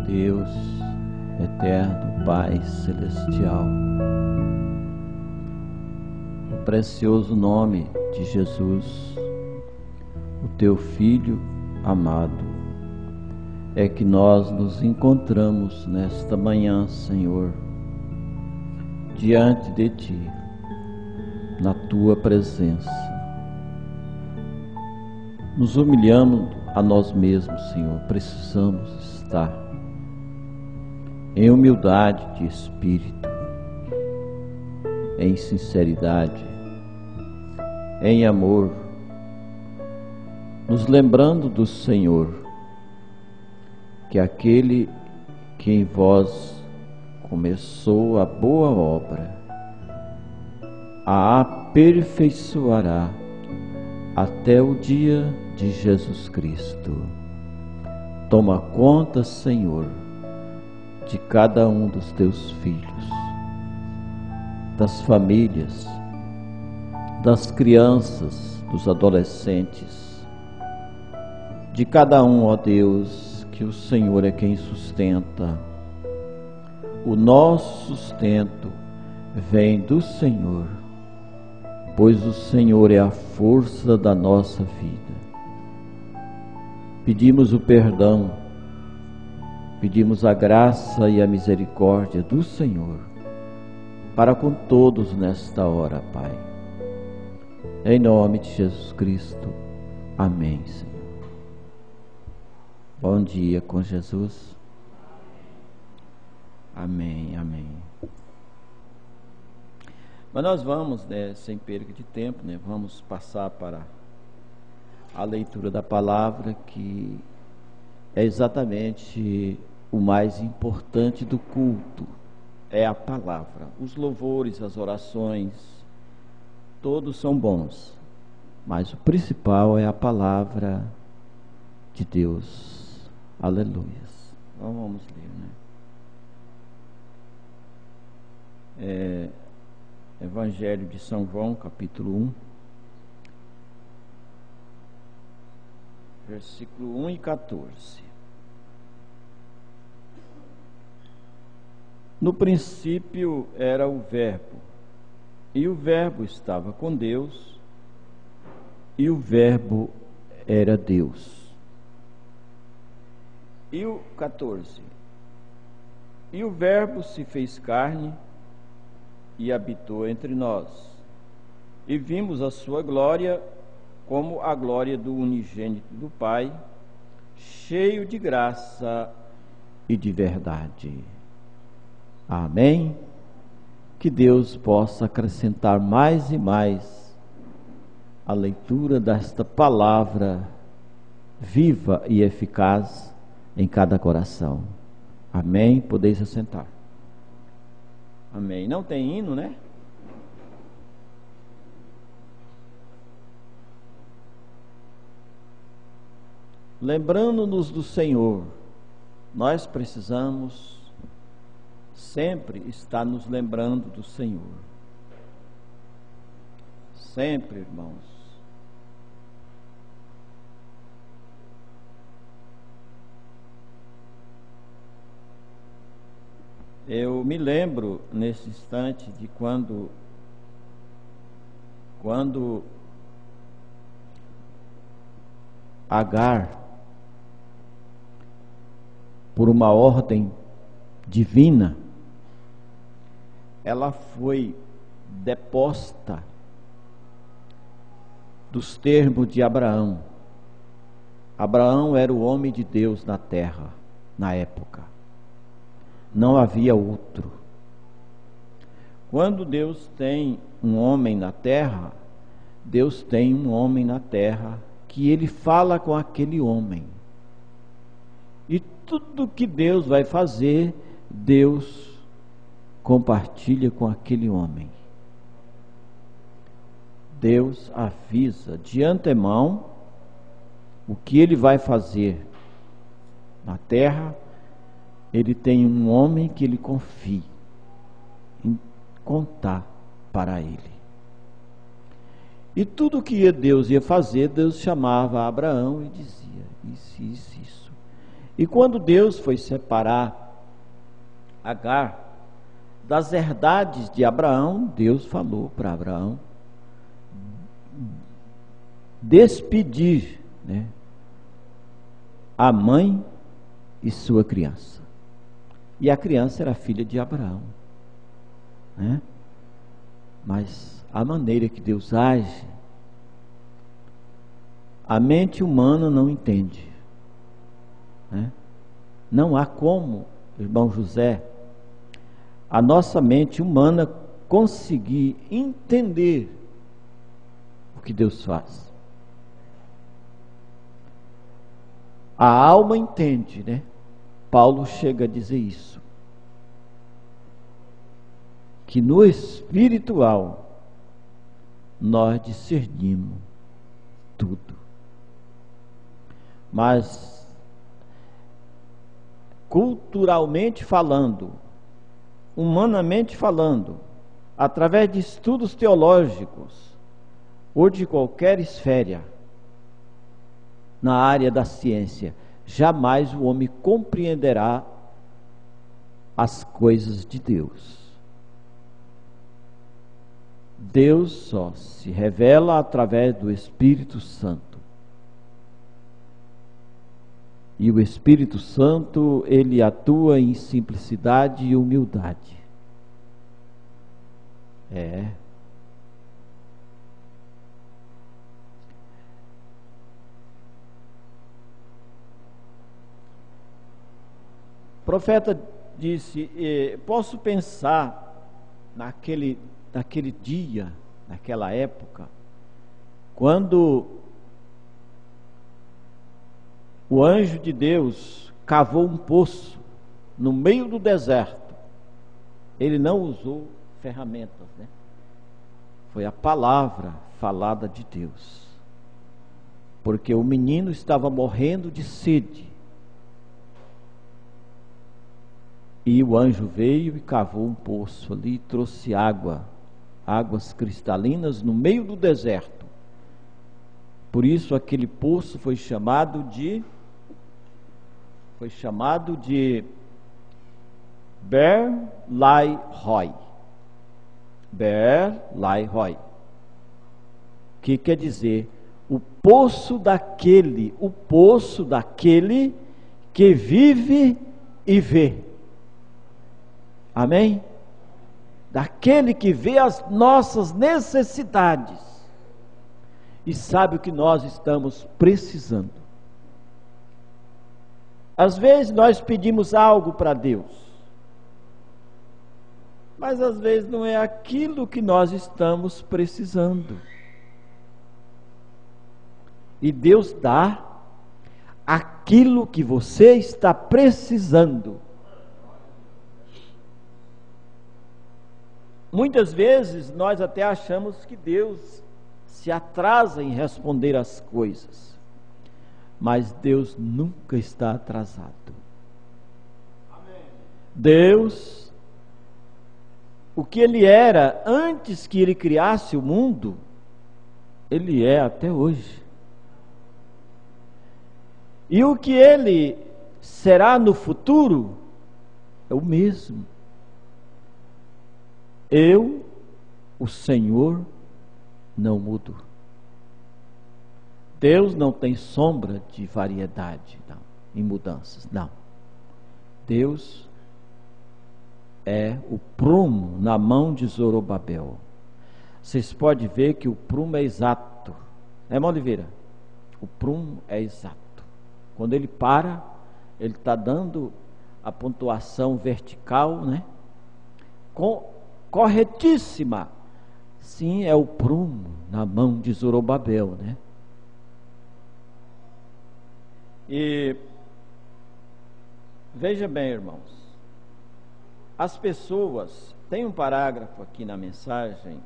Deus eterno, Pai celestial, no precioso nome de Jesus, o teu Filho amado, é que nós nos encontramos nesta manhã, Senhor, diante de Ti, na Tua presença. Nos humilhamos a nós mesmos, Senhor, precisamos estar em humildade de espírito, em sinceridade, em amor, nos lembrando do Senhor, que aquele que em vós começou a boa obra, a aperfeiçoará até o dia de Jesus Cristo. Toma conta, Senhor, de cada um dos teus filhos, das famílias, das crianças, dos adolescentes, de cada um, ó Deus, que o Senhor é quem sustenta. O nosso sustento vem do Senhor, pois o Senhor é a força da nossa vida. Pedimos o perdão, pedimos a graça e a misericórdia do Senhor para com todos nesta hora, Pai. Em nome de Jesus Cristo. Amém, Senhor. Bom dia com Jesus. Amém, amém. Mas nós vamos, sem perda de tempo, vamos passar para a leitura da palavra, que é exatamente o mais importante do culto, é a palavra. Os louvores, as orações, todos são bons, mas o principal é a palavra de Deus. Aleluia. Então vamos ler, Evangelho de São João, capítulo 1, versículo 1 e 14. No princípio era o Verbo, e o Verbo estava com Deus, e o Verbo era Deus. E o 14. E o Verbo se fez carne e habitou entre nós, e vimos a sua glória como a glória do unigênito do Pai, cheio de graça e de verdade. Amém? Que Deus possa acrescentar mais e mais a leitura desta palavra viva e eficaz em cada coração. Amém? Podeis assentar. Amém. Não tem hino, né? Lembrando-nos do Senhor, nós precisamos sempre estar nos lembrando do Senhor. Sempre, irmãos. Eu me lembro nesse instante de quando Agar, por uma ordem divina, ela foi deposta dos termos de Abraão. Abraão era o homem de Deus na terra, na época. Não havia outro. Quando Deus tem um homem na terra, Deus tem um homem na terra que ele fala com aquele homem. E tudo que Deus vai fazer, Deus compartilha com aquele homem. Deus avisa de antemão o que ele vai fazer na terra. Ele tem um homem que ele confia em contar para ele. E tudo que Deus ia fazer, Deus chamava Abraão e dizia: isso, isso, isso. E quando Deus foi separar Agar das herdades de Abraão, Deus falou para Abraão despedir, né, a mãe e sua criança. E a criança era filha de Abraão, né? Mas a maneira que Deus age, a mente humana não entende, né? Não há como, irmão José, a nossa mente humana conseguir entender o que Deus faz. A alma entende, né? Paulo chega a dizer isso, que no espiritual nós discernimos tudo, mas culturalmente falando, humanamente falando, através de estudos teológicos ou de qualquer esfera na área da ciência, jamais o homem compreenderá as coisas de Deus. Deus só se revela através do Espírito Santo. E o Espírito Santo, ele atua em simplicidade e humildade. O profeta disse: posso pensar naquele dia, naquela época, quando o anjo de Deus cavou um poço no meio do deserto. Ele não usou ferramentas, né? Foi a palavra falada de Deus, porque o menino estava morrendo de sede. E o anjo veio e cavou um poço ali e trouxe águas cristalinas no meio do deserto. Por isso aquele poço foi chamado de Ber-Lai-Roi. Ber-Lai-Roi, que quer dizer o poço daquele que vive e vê. Amém? Daquele que vê as nossas necessidades e sabe o que nós estamos precisando. Às vezes nós pedimos algo para Deus, mas às vezes não é aquilo que nós estamos precisando. E Deus dá aquilo que você está precisando. Muitas vezes nós até achamos que Deus se atrasa em responder as coisas, mas Deus nunca está atrasado. Amém. Deus, o que Ele era antes que Ele criasse o mundo, Ele é até hoje. E o que Ele será no futuro é o mesmo. Eu, o Senhor, não mudo. Deus não tem sombra de variedade, não, em mudanças, não. Deus é o prumo na mão de Zorobabel. Vocês podem ver que o prumo é exato, né, irmão Oliveira? O prumo é exato. Quando ele para, ele está dando a pontuação vertical, né? Corretíssima. Sim, é o prumo na mão de Zorobabel, né? E veja bem, irmãos, as pessoas, tem um parágrafo aqui na mensagem,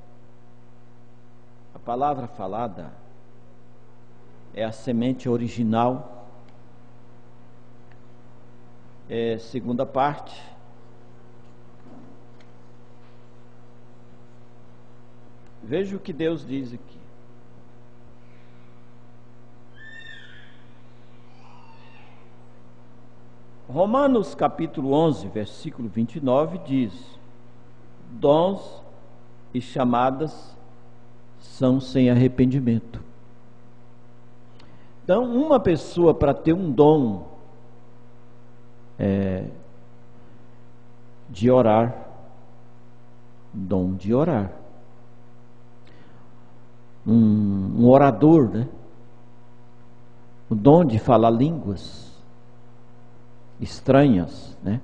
a palavra falada é a semente original, segunda parte. Veja o que Deus diz aqui. Romanos capítulo 11, versículo 29 diz: dons e chamadas são sem arrependimento. Então, uma pessoa para ter um dom de orar, dom de orar, um orador, né? O dom de falar línguas estranhas, né?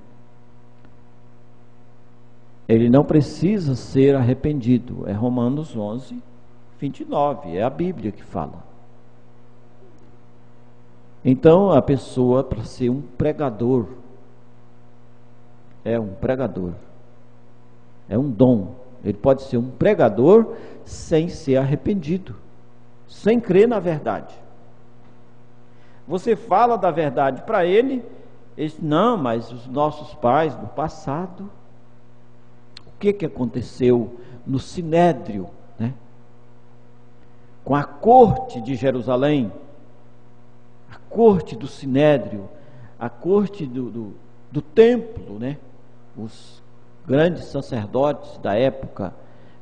Ele não precisa ser arrependido. É Romanos 11, 29, é a Bíblia que fala. Então, a pessoa, para ser um pregador, é um pregador, é um dom. Ele pode ser um pregador sem ser arrependido, sem crer na verdade. Você fala da verdade para ele diz: não, mas os nossos pais no passado, o que aconteceu no Sinédrio, né? Com a corte de Jerusalém, a corte do Sinédrio, a corte do templo, né? Os grandes sacerdotes da época,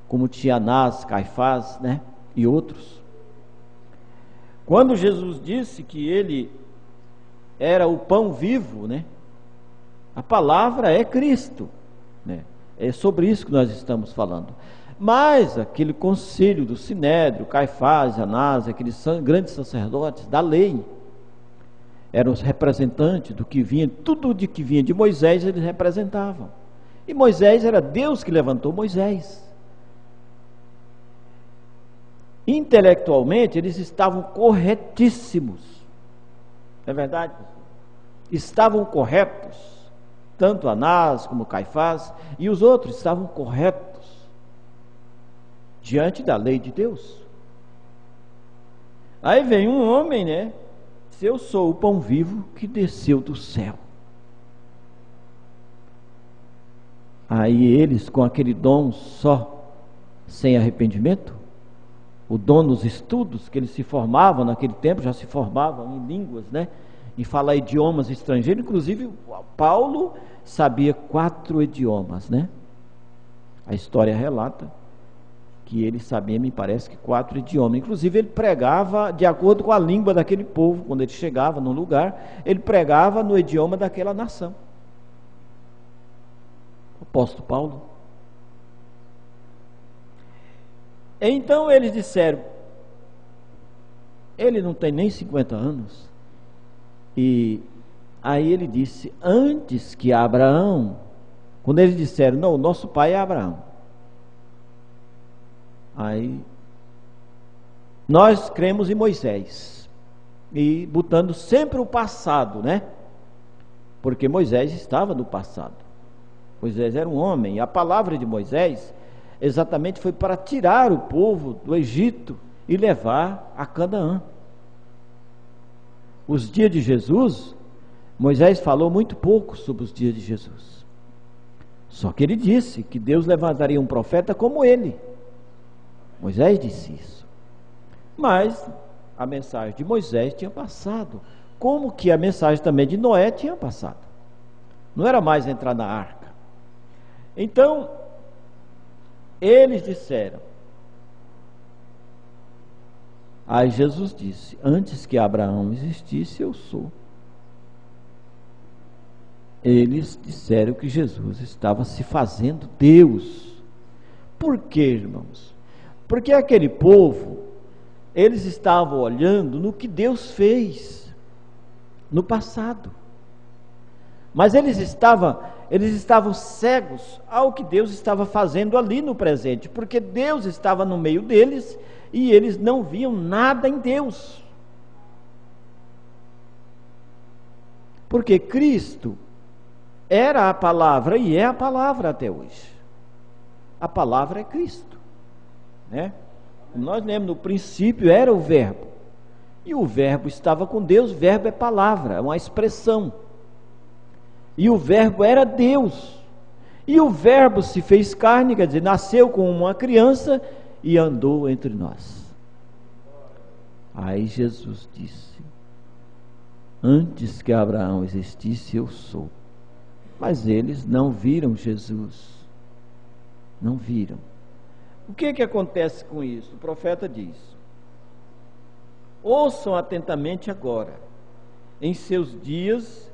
como tinha Anás, Caifás, né? E outros. Quando Jesus disse que ele era o pão vivo, né? A palavra é Cristo, né? É sobre isso que nós estamos falando. Mas aquele concílio do Sinédrio, Caifás, Anás, aqueles grandes sacerdotes da lei, eram os representantes do que vinha, tudo de que vinha de Moisés eles representavam. E Moisés, era Deus que levantou Moisés. Intelectualmente eles estavam corretíssimos. Não é verdade, pessoal? Estavam corretos, tanto Anás como Caifás e os outros estavam corretos diante da lei de Deus. Aí vem um homem, né? Se eu sou o pão vivo que desceu do céu. Aí eles, com aquele dom só, sem arrependimento, o dom nos estudos, que eles se formavam naquele tempo, já se formavam em línguas, né? Em falar idiomas estrangeiros. Inclusive Paulo sabia 4 idiomas, né? A história relata que ele sabia, me parece que 4 idiomas. Inclusive ele pregava de acordo com a língua daquele povo. Quando ele chegava num lugar, ele pregava no idioma daquela nação. O apóstolo Paulo. Então eles disseram: ele não tem nem 50 anos. E aí ele disse: antes que Abraão, quando eles disseram: não, o nosso pai é Abraão. Aí nós cremos em Moisés, e botando sempre o passado, né? Porque Moisés estava no passado. Moisés era um homem, e a palavra de Moisés exatamente foi para tirar o povo do Egito e levar a Canaã. Os dias de Jesus, Moisés falou muito pouco sobre os dias de Jesus. Só que ele disse que Deus levantaria um profeta como ele. Moisés disse isso. Mas a mensagem de Moisés tinha passado, como que a mensagem também de Noé tinha passado. Não era mais entrar na arca. Então, eles disseram. Aí Jesus disse: antes que Abraão existisse, eu sou. Eles disseram que Jesus estava se fazendo Deus. Por quê, irmãos? Porque aquele povo, eles estavam olhando no que Deus fez no passado. Mas eles estavam cegos ao que Deus estava fazendo ali no presente, porque Deus estava no meio deles e eles não viam nada em Deus. Porque Cristo era a palavra e é a palavra até hoje. A palavra é Cristo, né? Nós lemos, no princípio era o verbo, e o verbo estava com Deus. Verbo é palavra, é uma expressão. E o verbo era Deus, e o verbo se fez carne, quer dizer, nasceu como uma criança e andou entre nós. Aí Jesus disse: Antes que Abraão existisse, eu sou. Mas eles não viram Jesus. Não viram. O que acontece com isso? O profeta diz: ouçam atentamente agora, em seus dias,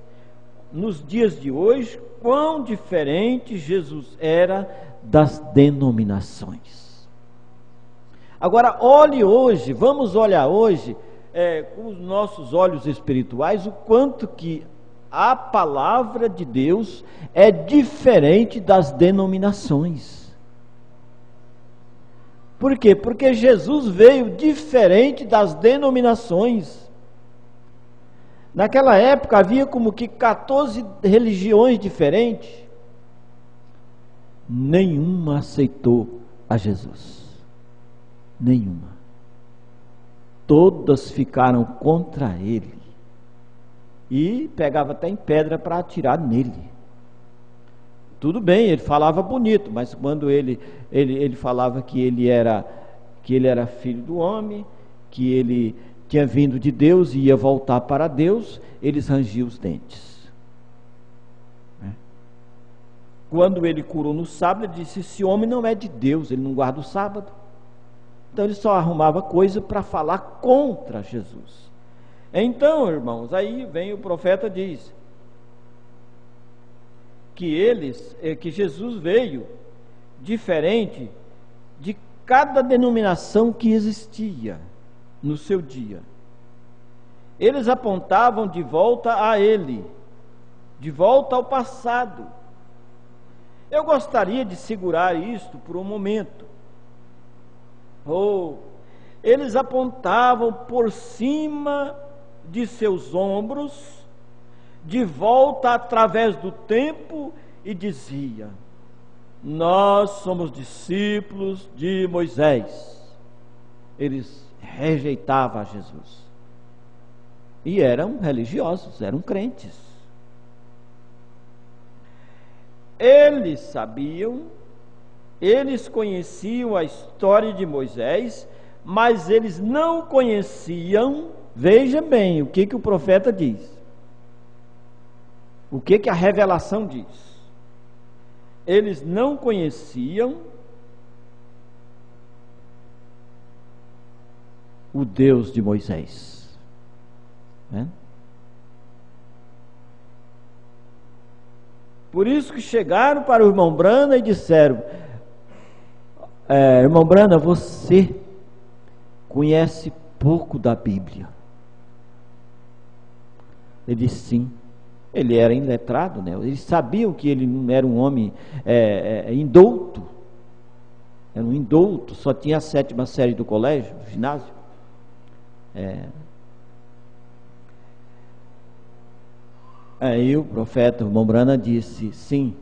nos dias de hoje, quão diferente Jesus era das denominações. Agora, olhe hoje, vamos olhar hoje, com os nossos olhos espirituais, o quanto que a palavra de Deus é diferente das denominações. Por quê? Porque Jesus veio diferente das denominações. Naquela época havia como que 14 religiões diferentes. Nenhuma aceitou a Jesus. Nenhuma. Todas ficaram contra ele. E pegava até em pedra para atirar nele. Tudo bem, ele falava bonito, mas quando ele falava que ele era filho do homem, que ele tinha vindo de Deus e ia voltar para Deus, eles rangiam os dentes. Quando ele curou no sábado, ele disse: esse homem não é de Deus, ele não guarda o sábado. Então ele só arrumava coisa para falar contra Jesus. Então, irmãos, aí vem o profeta e diz que Jesus veio diferente de cada denominação que existia no seu dia. Eles apontavam de volta a ele, de volta ao passado. Eu gostaria de segurar isto por um momento. Eles apontavam por cima de seus ombros, de volta através do tempo, e dizia: nós somos discípulos de Moisés. Eles rejeitavam a Jesus. E eram religiosos, eram crentes. Eles sabiam, eles conheciam a história de Moisés, mas eles não conheciam. Veja bem o que o profeta diz. O que a revelação diz? Eles não conheciam o Deus de Moisés. Por isso que chegaram para o irmão Brana e disseram: irmão Brana, você conhece pouco da Bíblia. Ele disse sim. Ele era iletrado, né? Eles sabiam que ele não era um homem indouto. Era um indouto, só tinha a 7ª série do colégio, do ginásio. Aí o profeta Mombrana disse: sim,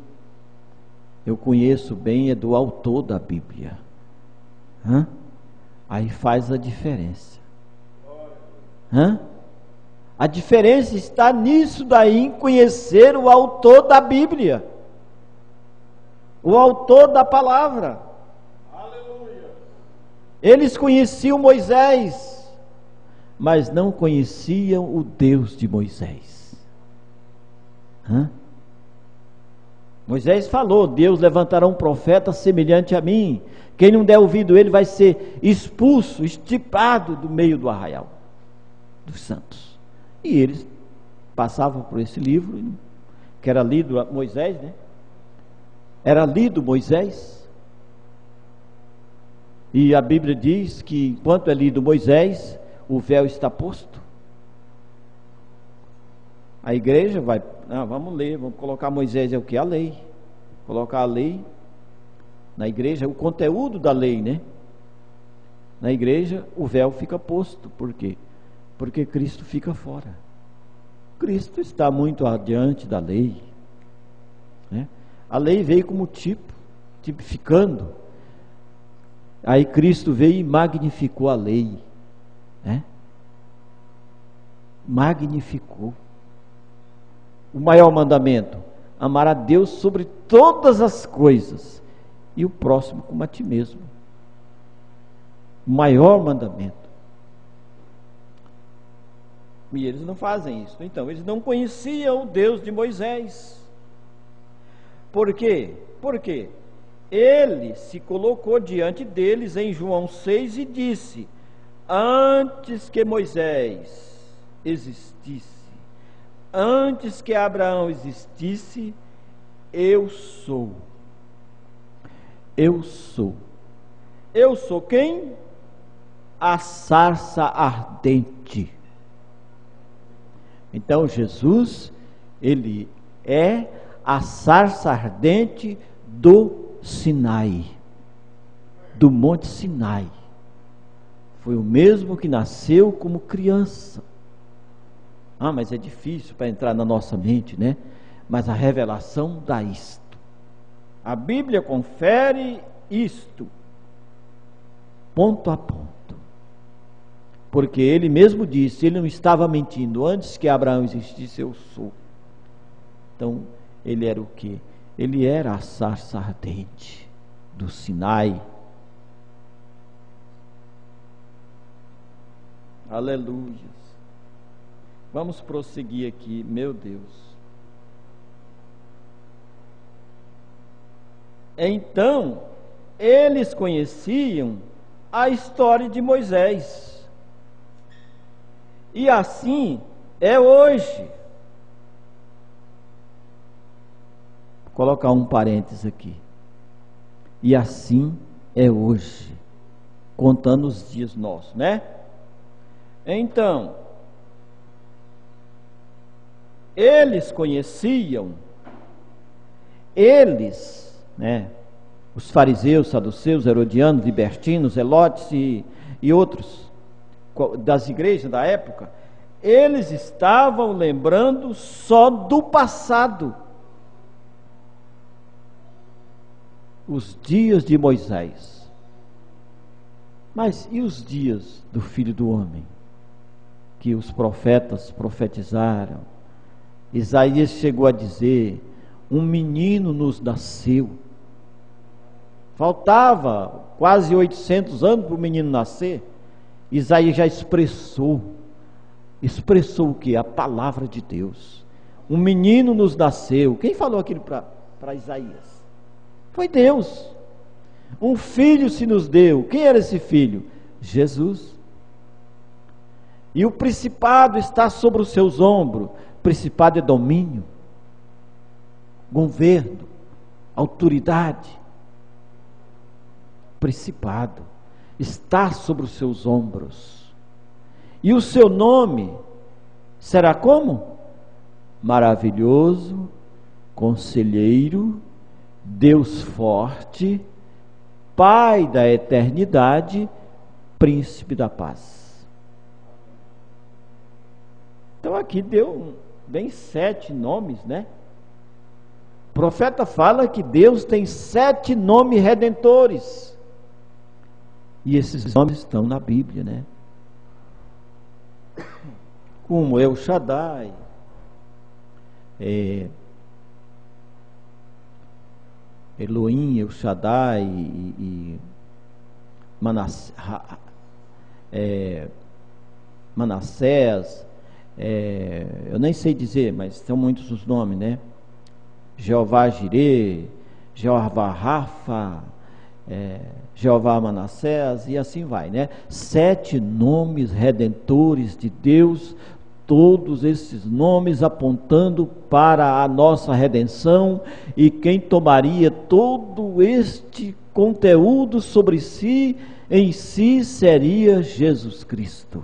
eu conheço bem, é do autor da Bíblia. Aí faz a diferença. A diferença está nisso daí, em conhecer o autor da Bíblia, o autor da palavra. Aleluia. Eles conheciam Moisés, mas não conheciam o Deus de Moisés. Moisés falou: Deus levantará um profeta semelhante a mim, quem não der ouvido ele vai ser expulso, estipado do meio do arraial dos santos. E eles passavam por esse livro, que era lido Moisés, né? Era lido Moisés. E a Bíblia diz que enquanto é lido Moisés, o véu está posto. A igreja vai, vamos ler, vamos colocar Moisés é o que? A lei. Colocar a lei na igreja, o conteúdo da lei, né? Na igreja o véu fica posto. Por quê? Porque Cristo fica fora. Cristo está muito adiante da lei, né? A lei veio como tipificando. Aí Cristo veio e magnificou a lei, né? Magnificou. O maior mandamento: amar a Deus sobre todas as coisas e o próximo como a ti mesmo. O maior mandamento. E eles não fazem isso. Então, eles não conheciam o Deus de Moisés. Por quê? Porque ele se colocou diante deles em João 6 e disse: antes que Moisés existisse, antes que Abraão existisse, eu sou. Eu sou. Eu sou quem? A sarça ardente. Então Jesus, ele é a sarça ardente do Sinai, do Monte Sinai. Foi o mesmo que nasceu como criança. Mas é difícil para entrar na nossa mente, né? Mas a revelação dá isto. A Bíblia confere isto, ponto a ponto. Porque ele mesmo disse, ele não estava mentindo, antes que Abraão existisse, eu sou. Então, ele era o quê? Ele era a sarça ardente do Sinai. Aleluia. Vamos prosseguir aqui, meu Deus. Então, eles conheciam a história de Moisés. E assim é hoje. Vou colocar um parênteses aqui. E assim é hoje, contando os dias nossos, né? Então, eles conheciam, né? Os fariseus, saduceus, herodianos, libertinos, zelotes e outros das igrejas da época, eles estavam lembrando só do passado. Os dias de Moisés. Mas e os dias do Filho do Homem? Que os profetas profetizaram. Isaías chegou a dizer: um menino nos nasceu. Faltava quase 800 anos para o menino nascer. Isaías já expressou o que? A palavra de Deus. Um menino nos nasceu. Quem falou aquilo para Isaías? Foi Deus. Um filho se nos deu. Quem era esse filho? Jesus. E o principado está sobre os seus ombros. Principado é domínio, governo, autoridade. Principado está sobre os seus ombros. E o seu nome será como? Maravilhoso, Conselheiro, Deus forte, Pai da eternidade, Príncipe da paz. Então aqui bem 7 nomes, né? O profeta fala que Deus tem 7 nomes redentores. E esses nomes estão na Bíblia, né? Como El Shaddai, Elohim, El Shaddai e Manassés, eu nem sei dizer, mas são muitos os nomes, né? Jeová Jireh, Jeová Rafa, Jeová Manassés, e assim vai, né? 7 nomes redentores de Deus, todos esses nomes apontando para a nossa redenção, e quem tomaria todo este conteúdo sobre si, em si, seria Jesus Cristo,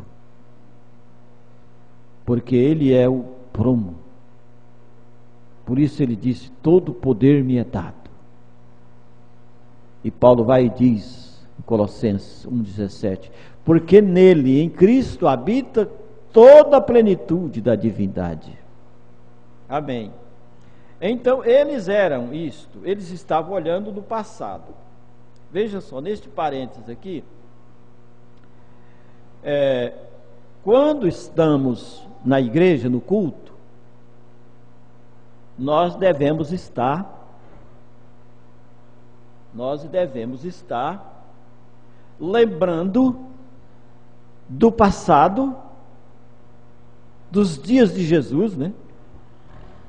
porque Ele é o promo. Por isso Ele disse: todo poder me é dado. E Paulo vai e diz em Colossenses 1,17: porque nele, em Cristo, habita toda a plenitude da divindade. Amém. Então eles eram isto, eles estavam olhando no passado. Veja só, neste parênteses aqui, quando estamos na igreja, no culto, nós devemos estar lembrando do passado dos dias de Jesus, né?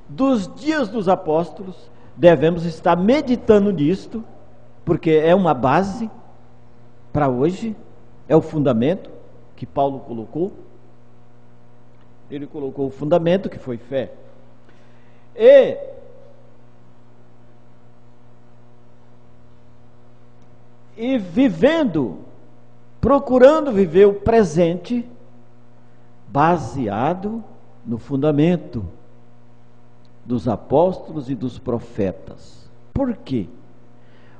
Dos dias dos apóstolos, devemos estar meditando nisto, porque é uma base para hoje, é o fundamento que Paulo colocou. Ele colocou o fundamento que foi fé. E vivendo, procurando viver o presente, baseado no fundamento dos apóstolos e dos profetas. Por quê?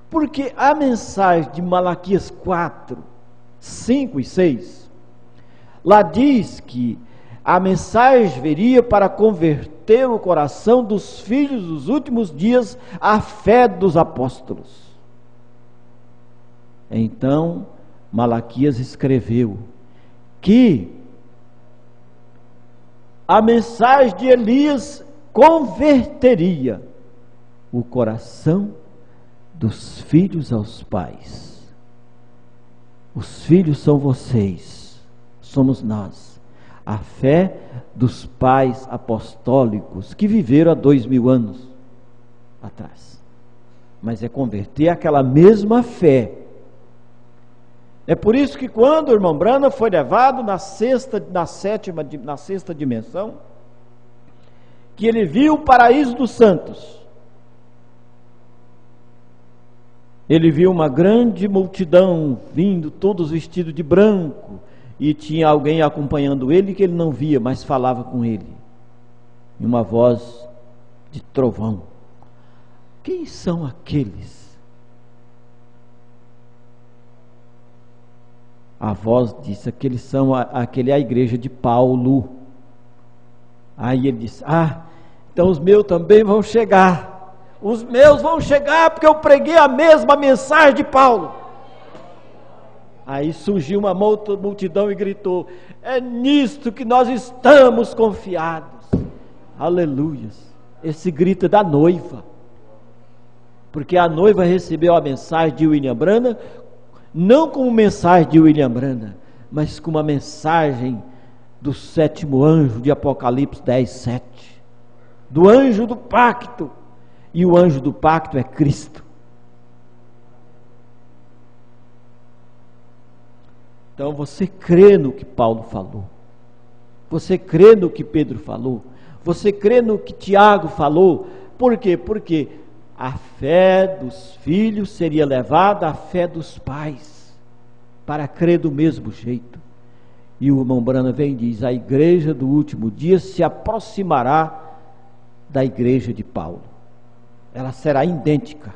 Porque a mensagem de Malaquias 4, 5 e 6, lá diz que a mensagem viria para converter o coração dos filhos dos últimos dias à fé dos apóstolos. Então, Malaquias escreveu que a mensagem de Elias converteria o coração dos filhos aos pais. Os filhos são vocês, somos nós. A fé dos pais apostólicos que viveram há 2000 anos atrás. Mas é converter aquela mesma fé. É por isso que quando o irmão Branham foi levado na sexta dimensão, que ele viu o paraíso dos santos, ele viu uma grande multidão vindo, todos vestidos de branco, e tinha alguém acompanhando ele que ele não via, mas falava com ele, em uma voz de trovão. Quem são aqueles? A voz disse: aqueles são aquele é a igreja de Paulo. Aí ele disse: então os meus também vão chegar. Os meus vão chegar porque eu preguei a mesma mensagem de Paulo. Aí surgiu uma multidão e gritou: é nisto que nós estamos confiados. Aleluias. Esse grito é da noiva, porque a noiva recebeu a mensagem de William Branham, não como mensagem de William Branham, mas como uma mensagem do sétimo anjo de Apocalipse 10:7, do anjo do pacto. E o anjo do pacto é Cristo. Então você crê no que Paulo falou, você crê no que Pedro falou, você crê no que Tiago falou. Por quê? Porque a fé dos filhos seria levada à fé dos pais, para crer do mesmo jeito. E o irmão Branham vem e diz: a igreja do último dia se aproximará da igreja de Paulo, ela será idêntica.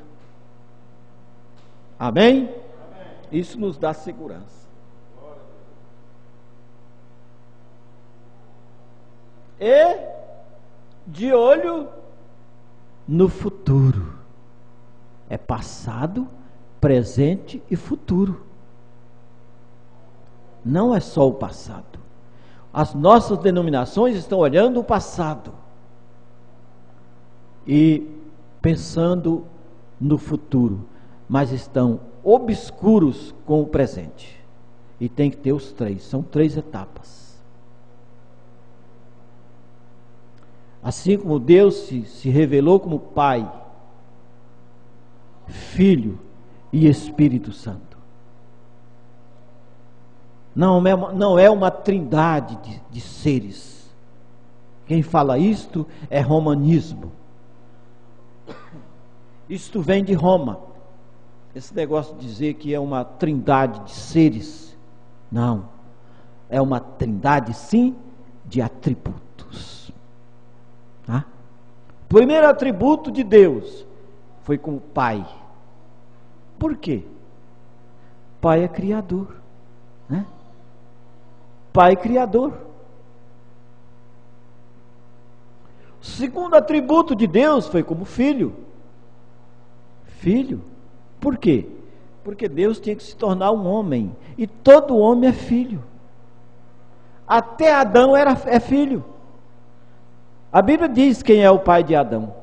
Amém? Amém. Isso nos dá segurança. E de olho no futuro. É passado, presente e futuro. Não é só o passado. As nossas denominações estão olhando o passado e pensando no futuro, mas estão obscuros com o presente. E tem que ter os três, são 3 etapas. Assim como Deus se revelou como Pai, Filho e Espírito Santo. Não é uma trindade de seres. Quem fala isto é romanismo. Isto vem de Roma. Esse negócio de dizer que é uma trindade de seres. Não. É uma trindade, sim, de atributos. Tá? O primeiro atributo de Deus foi com o Pai. Por quê? Pai é criador, né? Pai criador. O segundo atributo de Deus foi como filho. Filho. Por quê? Porque Deus tinha que se tornar um homem, e todo homem é filho. Até Adão é filho. A Bíblia diz quem é o pai de Adão.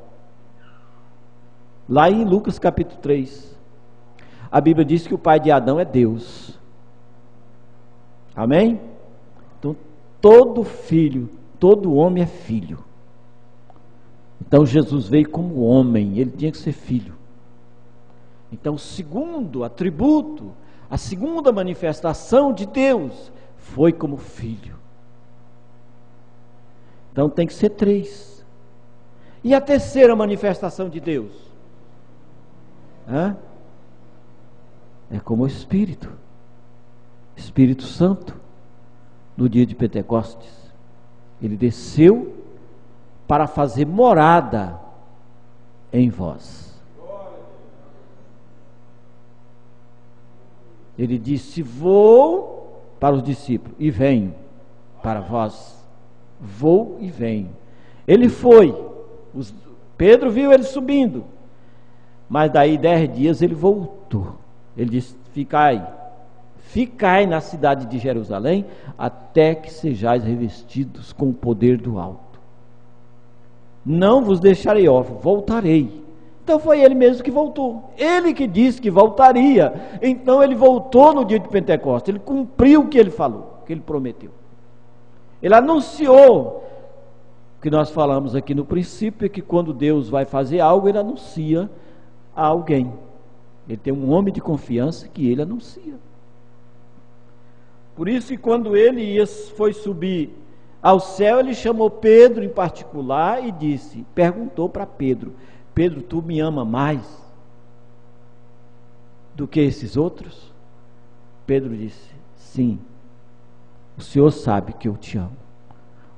Lá em Lucas capítulo 3, a Bíblia diz que o pai de Adão é Deus. Amém? Então todo filho todo homem é filho. Então Jesus veio como homem, ele tinha que ser filho. Então o segundo atributo, a segunda manifestação de Deus foi como filho. Então tem que ser 3. E a terceira manifestação de Deus? É como o Espírito Santo, no dia de Pentecostes. Ele desceu para fazer morada em vós. Ele disse: vou para os discípulos e venho para vós. Vou e venho. Ele foi. Pedro viu ele subindo. Mas daí 10 dias ele voltou. Ele disse: ficai na cidade de Jerusalém, até que sejais revestidos com o poder do alto. Não vos deixarei órfãos, voltarei. Então foi ele mesmo que voltou. Ele que disse que voltaria. Então ele voltou no dia de Pentecostes. Ele cumpriu o que ele falou, o que ele prometeu. Ele anunciou o que nós falamos aqui no princípio, é que quando Deus vai fazer algo, ele anuncia a alguém. Ele tem um homem de confiança que ele anuncia. Por isso que quando ele foi subir ao céu, ele chamou Pedro em particular e perguntou para Pedro: Pedro, tu me ama mais do que esses outros? Pedro disse: sim, o Senhor sabe que eu te amo,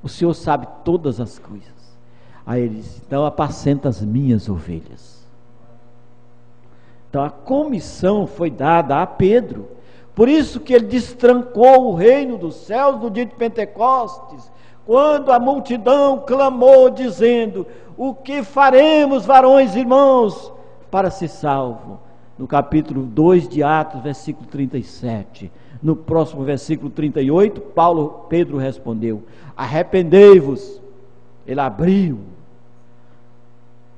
o Senhor sabe todas as coisas. Aí ele disse: então apacenta as minhas ovelhas. Então a comissão foi dada a Pedro. Por isso que ele destrancou o reino dos céus no dia de Pentecostes, quando a multidão clamou dizendo: o que faremos, varões e irmãos, para ser salvo? No capítulo 2 de Atos, versículo 37. No próximo versículo 38, Pedro respondeu: arrependei-vos. Ele abriu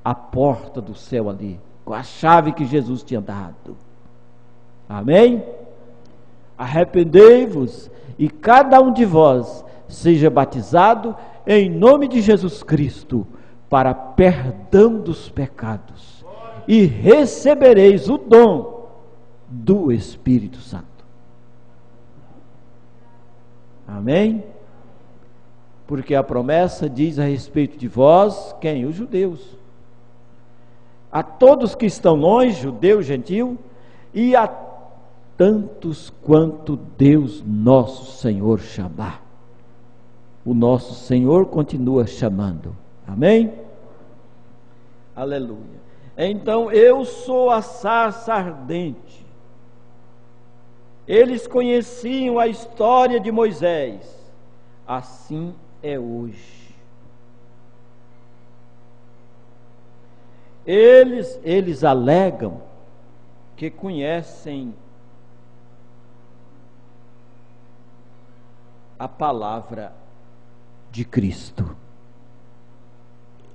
a porta do céu ali, com a chave que Jesus tinha dado. Amém? Arrependei-vos e cada um de vós seja batizado em nome de Jesus Cristo para perdão dos pecados, e recebereis o dom do Espírito Santo. Amém? Porque a promessa diz a respeito de vós, quem? Os judeus. A todos que estão longe, judeu, gentil, e a tantos quanto Deus nosso Senhor chamar. O nosso Senhor continua chamando. Amém? Aleluia. Então eu sou a sarça ardente. Eles conheciam a história de Moisés. Assim é hoje. Eles alegam que conhecem a palavra de Cristo.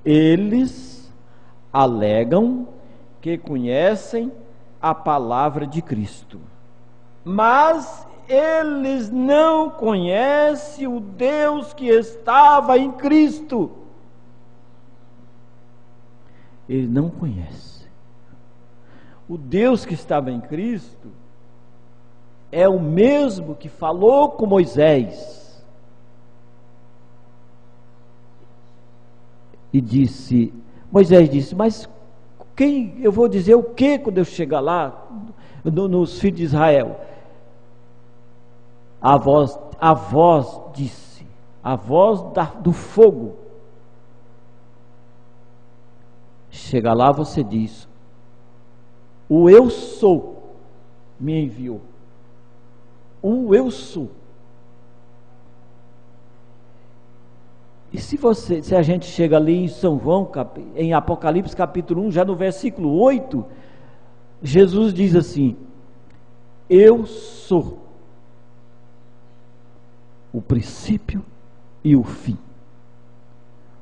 Eles alegam que conhecem a palavra de Cristo, mas eles não conhecem o Deus que estava em Cristo. Ele não conhece. O Deus que estava em Cristo é o mesmo que falou com Moisés e disse: Moisés disse, mas eu vou dizer o que quando eu chegar lá nos filhos de Israel? A voz disse, a voz do fogo. Chega lá, você diz: o eu sou me enviou. O eu sou. E se a gente chega ali em São João, em Apocalipse capítulo 1, já no versículo 8, Jesus diz assim: eu sou o princípio e o fim.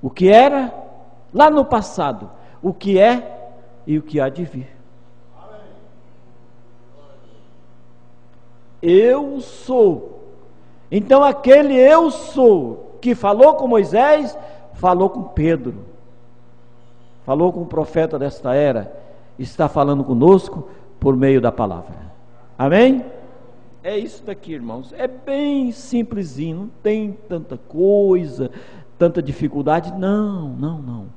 O que era lá no passado, o que é e o que há de vir. Eu sou. Então aquele eu sou que falou com Moisés, falou com Pedro, falou com o profeta desta era, está falando conosco por meio da palavra. Amém? É isso daqui, irmãos. É bem simplesinho, não tem tanta coisa, tanta dificuldade. Não.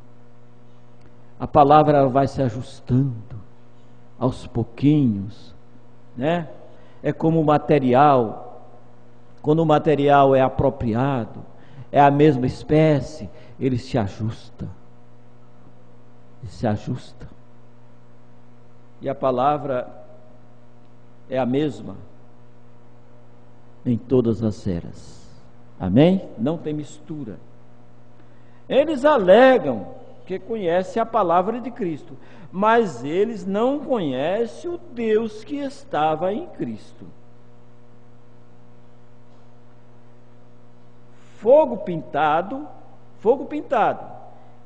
A palavra vai se ajustando aos pouquinhos, né? É como o material. Quando o material é apropriado, é a mesma espécie, ele se ajusta. E a palavra é a mesma em todas as eras. Amém? Não tem mistura. Eles alegam que conhecem a palavra de Cristo, mas eles não conhecem o Deus que estava em Cristo. Fogo pintado.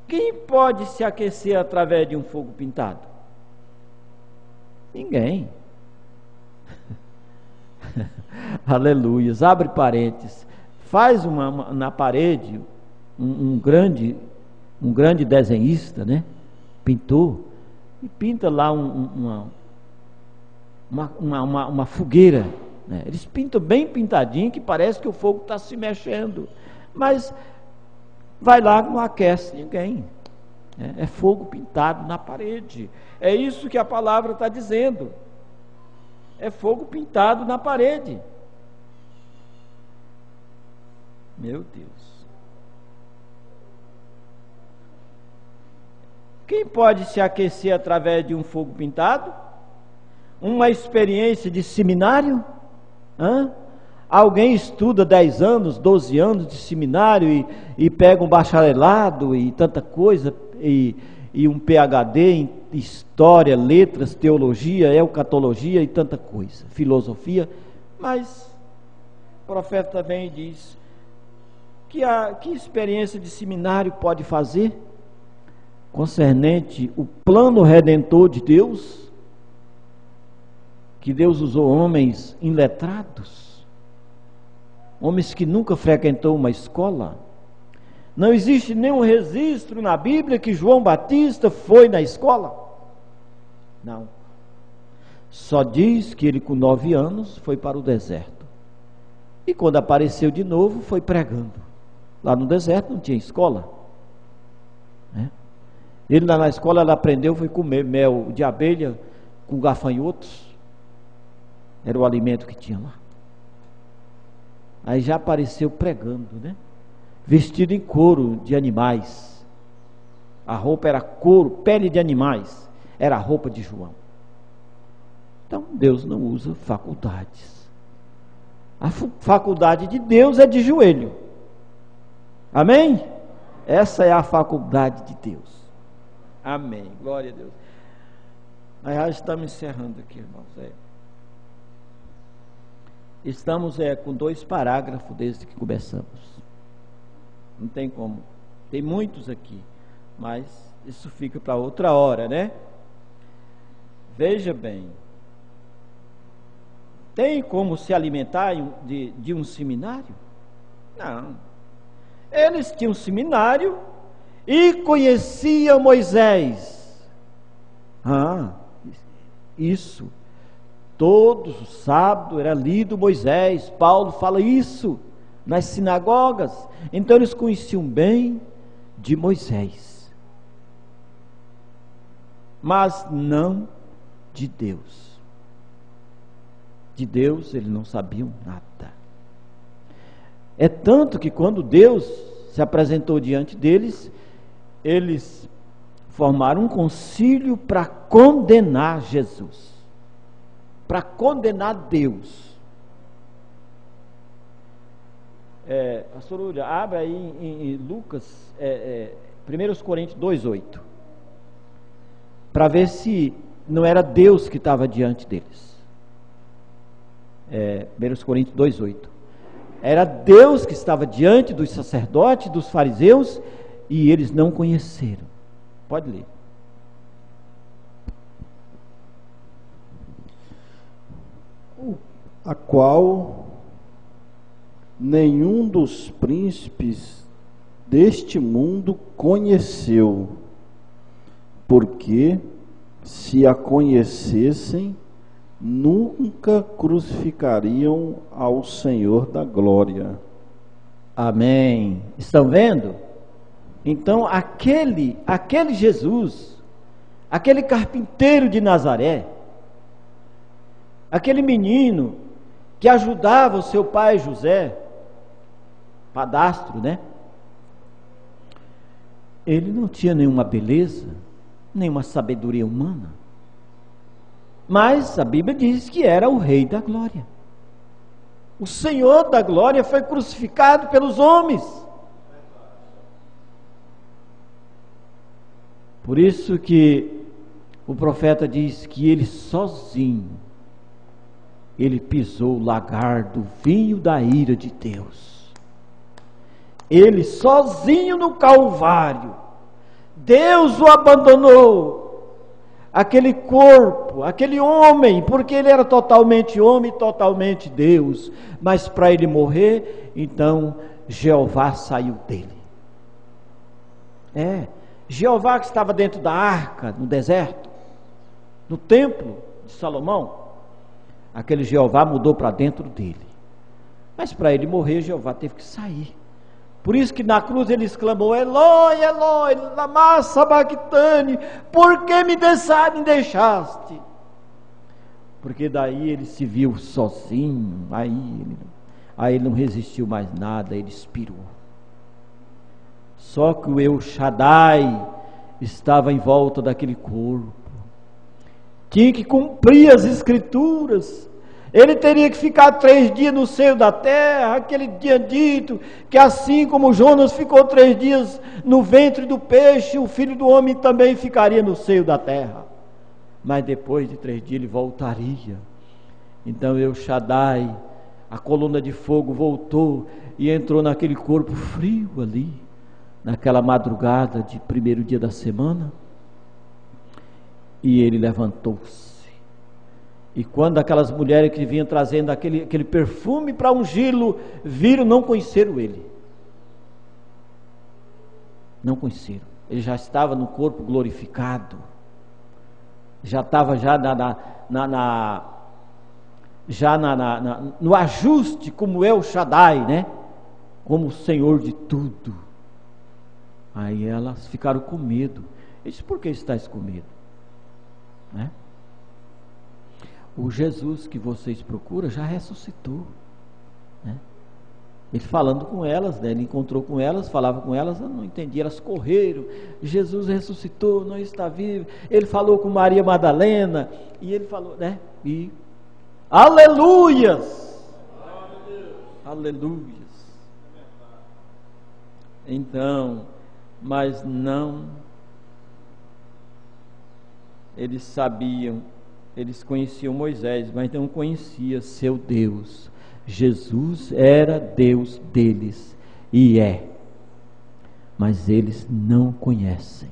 Quem pode se aquecer através de um fogo pintado? Ninguém. Aleluias. Abre parênteses. Faz na parede um grande desenhista, né? Pintor, e pinta lá uma fogueira, né? Eles pintam bem pintadinho, que parece que o fogo está se mexendo, mas vai lá, não aquece ninguém. É fogo pintado na parede. É isso que a palavra está dizendo. É fogo pintado na parede. Meu Deus. Quem pode se aquecer através de um fogo pintado? Uma experiência de seminário? Alguém estuda 10 anos, 12 anos de seminário e pega um bacharelado e tanta coisa, e um PhD em história, letras, teologia, eucatologia e tanta coisa, filosofia. Mas o profeta vem e diz que experiência de seminário pode fazer concernente o plano redentor de Deus, que Deus usou homens iletrados, homens que nunca frequentou uma escola. Não existe nenhum registro na Bíblia que João Batista foi na escola. Não. Só diz que ele com 9 anos foi para o deserto. E quando apareceu de novo, foi pregando. Lá no deserto não tinha escola, né? Ele lá na escola, ele aprendeu, foi comer mel de abelha com gafanhotos. Era o alimento que tinha lá. Aí já apareceu pregando, né? Vestido em couro de animais. A roupa era couro, pele de animais. Era a roupa de João. Então Deus não usa faculdades. A faculdade de Deus é de joelho. Amém? Essa é a faculdade de Deus. Amém. Glória a Deus. Aí já estamos encerrando aqui, irmãos. Estamos com 2 parágrafos desde que começamos. Não tem como. Tem muitos aqui, mas isso fica para outra hora, né? Veja bem. Tem como se alimentar de um seminário? Não. Eles tinham um seminário e conheciam Moisés. Isso. Todos os sábados era lido Moisés. Paulo fala isso nas sinagogas. Então eles conheciam bem de Moisés, mas não de Deus. De Deus eles não sabiam nada. É tanto que quando Deus se apresentou diante deles, eles formaram um concílio para condenar Jesus, para condenar Deus. Pastor Ulha, abre aí em Lucas, 1 Coríntios 2:8, para ver se não era Deus que estava diante deles. 1 Coríntios 2:8. Era Deus que estava diante dos sacerdotes, dos fariseus, e eles não conheceram. Pode ler. A qual nenhum dos príncipes deste mundo conheceu, porque se a conhecessem, nunca crucificariam ao Senhor da glória. Amém. Estão vendo? Então aquele Jesus, aquele carpinteiro de Nazaré, aquele menino que ajudava o seu pai José, padastro, né? Ele não tinha nenhuma beleza, nenhuma sabedoria humana, mas a Bíblia diz que era o Rei da Glória. O Senhor da Glória foi crucificado pelos homens. Por isso que o profeta diz que ele sozinho, ele pisou o lagar do vinho da ira de Deus. Ele sozinho no Calvário, Deus o abandonou. Aquele corpo, aquele homem, porque ele era totalmente homem, totalmente Deus, mas para ele morrer, então Jeová saiu dele. Jeová que estava dentro da arca, no deserto, no templo de Salomão, aquele Jeová mudou para dentro dele, mas para ele morrer, Jeová teve que sair. Por isso que na cruz ele exclamou: Eloi, Eloi, lama sabachthani, por que me deixaste? Porque daí ele se viu sozinho, aí ele não resistiu mais nada, ele expirou. Só que o El Shaddai estava em volta daquele corpo, tinha que cumprir as escrituras. Ele teria que ficar 3 dias no seio da terra, aquele dia dito, que assim como Jonas ficou 3 dias no ventre do peixe, o Filho do Homem também ficaria no seio da terra. Mas depois de 3 dias ele voltaria. Então El Shaddai, a coluna de fogo voltou e entrou naquele corpo frio ali, naquela madrugada de 1º dia da semana, e ele levantou-se. E quando aquelas mulheres que vinham trazendo aquele perfume para ungí-lo, viram, não conheceram ele. Não conheceram. Ele já estava no corpo glorificado. Já estava no ajuste como El Shaddai, né? Como o Senhor de tudo. Aí elas ficaram com medo. Eu disse: por que estás com medo? Né? O Jesus que vocês procuram já ressuscitou, né? Ele falando com elas, né? Ele encontrou com elas, falava com elas, eu não entendi, elas correram. Jesus ressuscitou, não está vivo. Ele falou com Maria Madalena e ele falou, né? E aleluias, aleluias. Então, mas não, eles sabiam. Eles conheciam Moisés, mas não conheciam seu Deus. Jesus era Deus deles e é, mas eles não conhecem.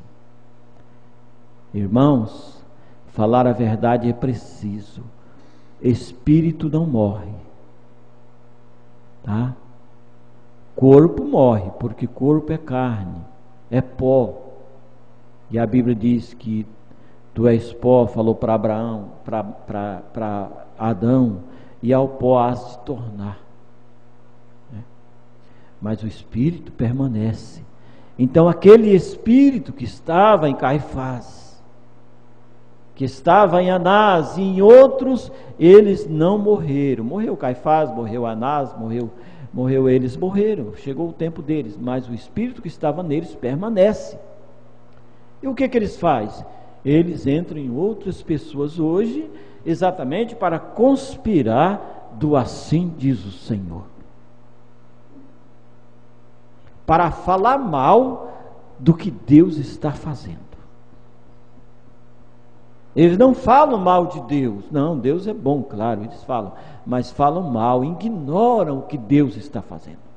Irmãos, falar a verdade é preciso. Espírito não morre, tá? Corpo morre, porque corpo é carne, é pó. E a Bíblia diz que tu és pó, falou para Abraão, para Adão, e ao pó has de tornar, né? Mas o Espírito permanece. Então aquele Espírito que estava em Caifás, que estava em Anás e em outros, eles não morreram. Morreu Caifás, morreu Anás, eles morreram, chegou o tempo deles, mas o Espírito que estava neles permanece. E o que eles fazem? Eles entram em outras pessoas hoje, exatamente para conspirar do assim diz o Senhor, para falar mal do que Deus está fazendo. Eles não falam mal de Deus, não, Deus é bom, claro, eles falam, mas falam mal, ignoram o que Deus está fazendo.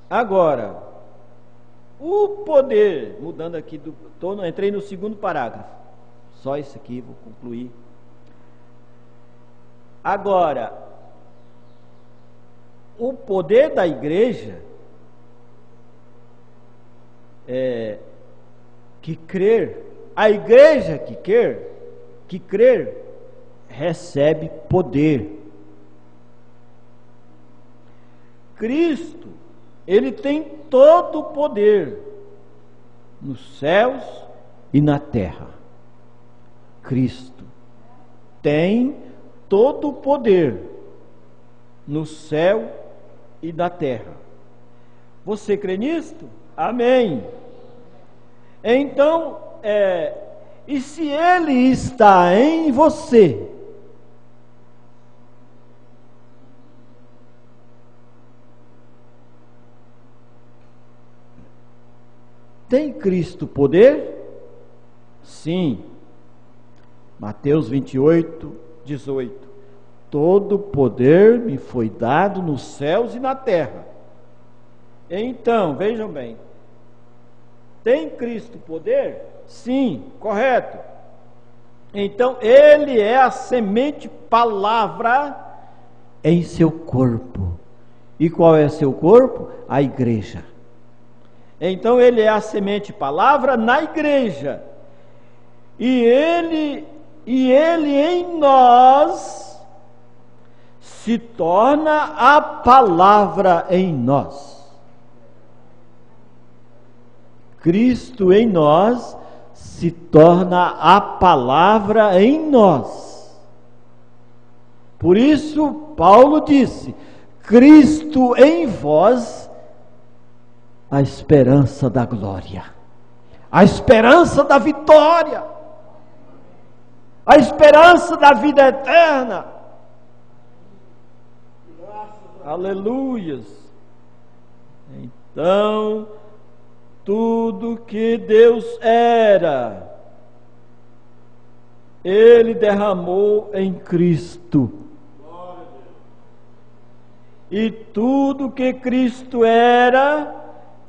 Agora, o poder, mudando aqui, entrei no segundo parágrafo, Só isso aqui, vou concluir. Agora, o poder da igreja que crer, a igreja que crer, recebe poder. Cristo, ele tem todo o poder nos céus e na terra. Cristo tem todo o poder no céu e na terra. Você crê nisto? Amém. Então, e se ele está em você, tem Cristo poder? Sim. Mateus 28, 18. Todo poder me foi dado nos céus e na terra. Então, vejam bem. Tem Cristo poder? Sim, correto. Então, ele é a semente palavra em seu corpo. E qual é seu corpo? A igreja. Então, ele é a semente palavra na igreja. E ele em nós se torna a palavra em nós. Cristo em nós se torna a palavra em nós. Por isso, Paulo disse: Cristo em vós, a esperança da glória, a esperança da vitória, a esperança da vida eterna. Aleluias. Então, tudo que Deus era, ele derramou em Cristo. E tudo que Cristo era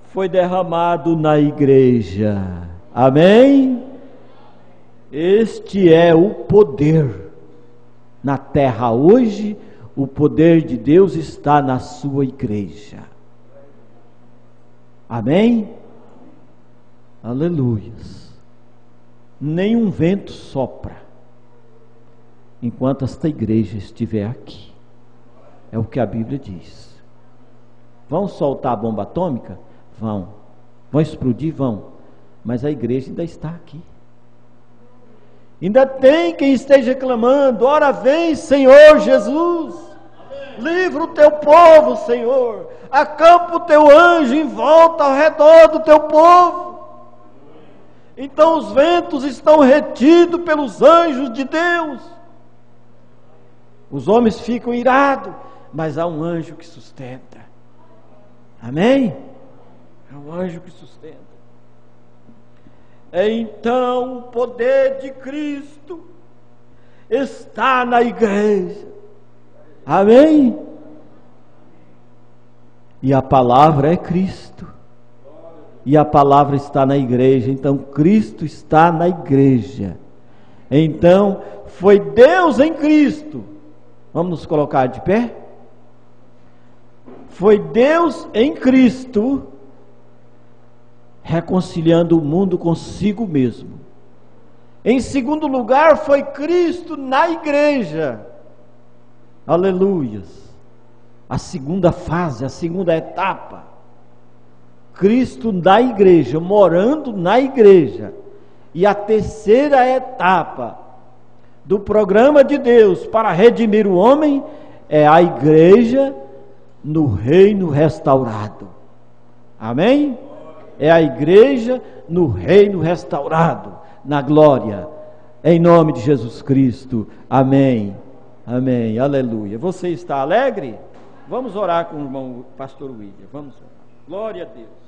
foi derramado na igreja. Amém? Este é o poder na terra hoje. O poder de Deus está na sua igreja. Amém? Aleluias. Nenhum vento sopra enquanto esta igreja estiver aqui. É o que a Bíblia diz. Vão soltar a bomba atômica? Vão. Vão explodir? Vão. Mas a igreja ainda está aqui. Ainda tem quem esteja clamando: ora vem, Senhor Jesus. Livra o teu povo, Senhor. Acampa o teu anjo em volta ao redor do teu povo. Então os ventos estão retidos pelos anjos de Deus. Os homens ficam irados, mas há um anjo que sustenta. Amém? É um anjo que sustenta. Então o poder de Cristo está na igreja. Amém? E a palavra é Cristo. E a palavra está na igreja. Então Cristo está na igreja. Então foi Deus em Cristo. Vamos nos colocar de pé? Foi Deus em Cristo reconciliando o mundo consigo mesmo. Em segundo lugar, foi Cristo na igreja. Aleluias. A segunda fase, a segunda etapa. Cristo na igreja, morando na igreja. E a terceira etapa do programa de Deus para redimir o homem é a igreja no reino restaurado. Amém? É a igreja no reino restaurado, na glória, em nome de Jesus Cristo. Amém. Amém, aleluia. Você está alegre? Vamos orar com o irmão pastor William. Vamos orar. Glória a Deus.